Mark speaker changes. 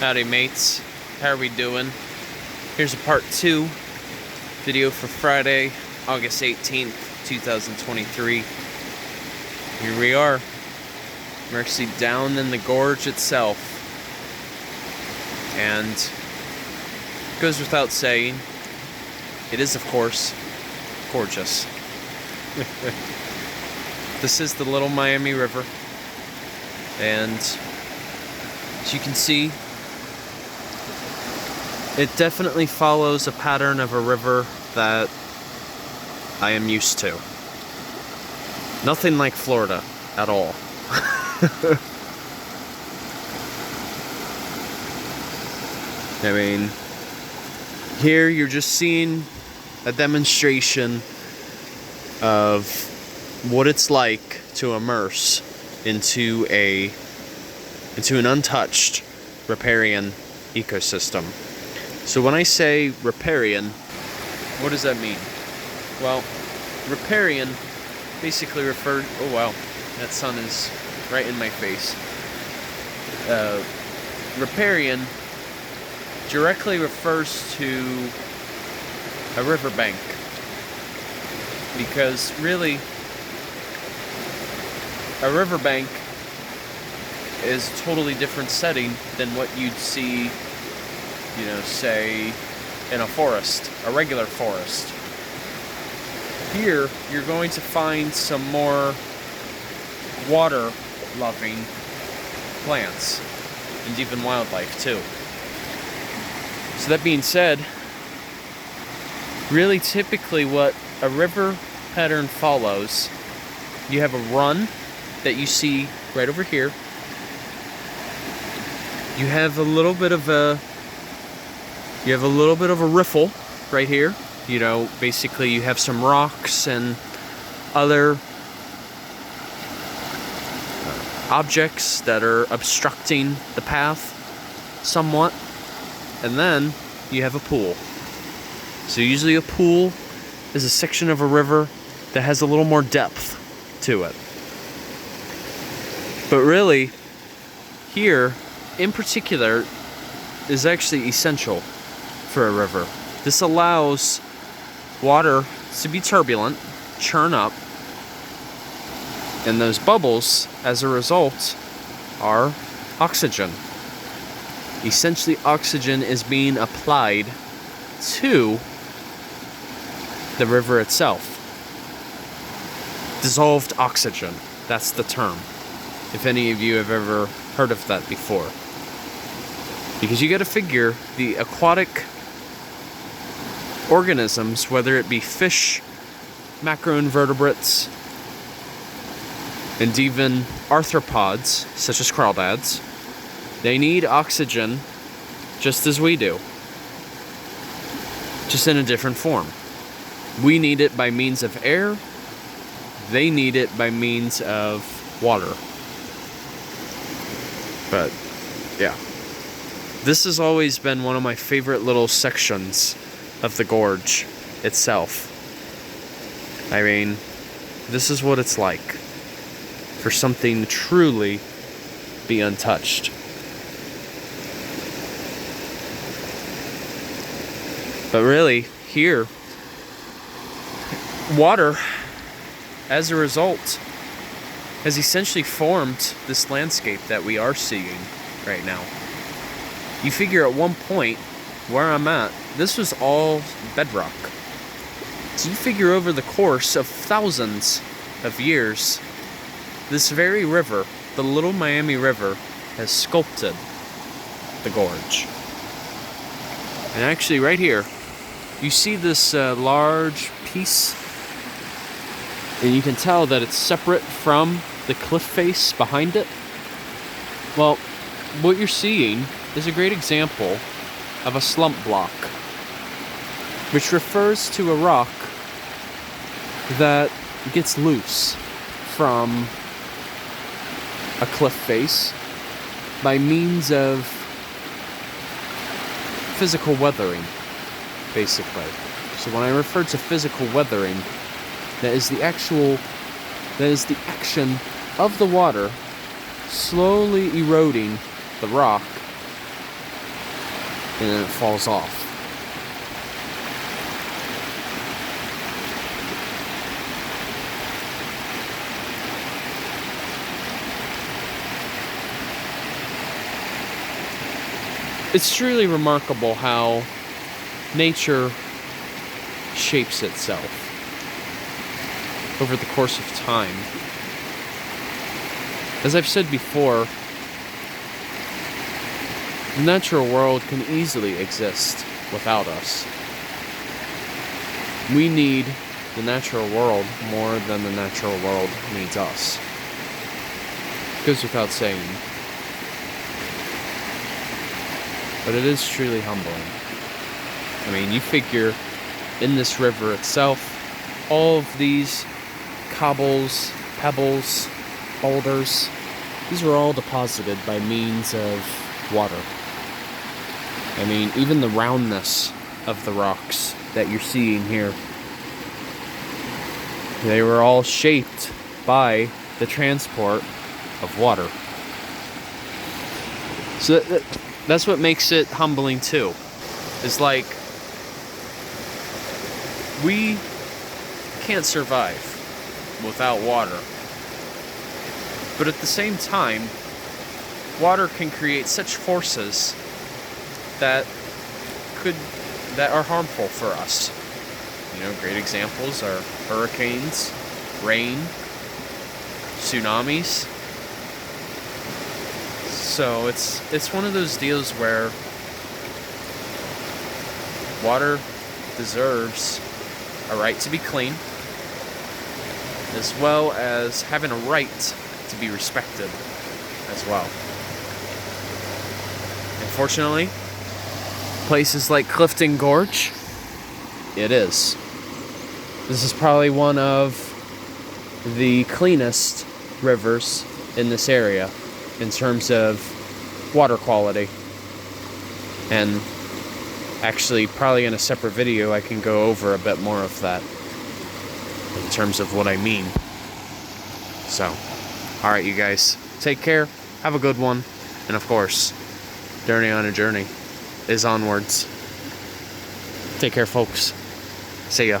Speaker 1: Howdy mates, how are we doing? Here's a part 2 video for Friday, August 18th, 2023. Here we are. We're actually down in the gorge itself. And it goes without saying, it is of course gorgeous. This is the Little Miami River. And as you can see, it definitely follows a pattern of a river that I am used to. Nothing like Florida at all. I mean, here you're just seeing a demonstration of what it's like to immerse into an untouched riparian ecosystem. So when I say riparian, what does that mean? Well, riparian basically refers... Oh wow, that sun is right in my face. Riparian directly refers to a riverbank, because really a riverbank is a totally different setting than what you'd see, say in a forest, a regular forest. Here, you're going to find some more water-loving plants, and even wildlife too. So that being said, really typically what a river pattern follows, you have a run that you see right over here. You have a little bit of a riffle right here. Basically you have some rocks and other objects that are obstructing the path somewhat. And then you have a pool. So usually a pool is a section of a river that has a little more depth to it. But really, here in particular is actually essential for a river. This allows water to be turbulent, churn up, and those bubbles, as a result, are oxygen. Essentially, oxygen is being applied to the river itself. Dissolved oxygen, that's the term, if any of you have ever heard of that before. Because you got to figure the aquatic organisms, whether it be fish, macroinvertebrates, and even arthropods, such as crawdads, they need oxygen just as we do, just in a different form. We need it by means of air, they need it by means of water. But, yeah. This has always been one of my favorite little sections of the gorge itself. I mean, this is what it's like for something to truly be untouched. But really, here, water, as a result, has essentially formed this landscape that we are seeing right now. You figure at one point, where I'm at, this was all bedrock. So you figure over the course of thousands of years, this very river, the Little Miami River, has sculpted the gorge. And actually right here, you see this large piece, and you can tell that it's separate from the cliff face behind it. Well, what you're seeing is a great example of a slump block, which refers to a rock that gets loose from a cliff face by means of physical weathering, basically. So when I refer to physical weathering, that is the action of the water slowly eroding the rock and then it falls off. It's truly remarkable how nature shapes itself over the course of time. As I've said before, the natural world can easily exist without us. We need the natural world more than the natural world needs us. Goes without saying. But it is truly humbling. I mean, you figure in this river itself, all of these cobbles, pebbles, boulders, these were all deposited by means of water. I mean, even the roundness of the rocks that you're seeing here, they were all shaped by the transport of water. So that's what makes it humbling too. It's like, we can't survive without water. But at the same time, water can create such forces that are harmful for us. You know, great examples are hurricanes, rain, tsunamis. So it's one of those deals where water deserves a right to be clean, as well as having a right to be respected as well. Unfortunately, places like Clifton Gorge, it is. This is probably one of the cleanest rivers in this area in terms of water quality. And actually, probably in a separate video, I can go over a bit more of that in terms of what I mean. So, alright, you guys, take care, have a good one, and of course, Journey on a Journey is onwards. Take care, folks. See ya.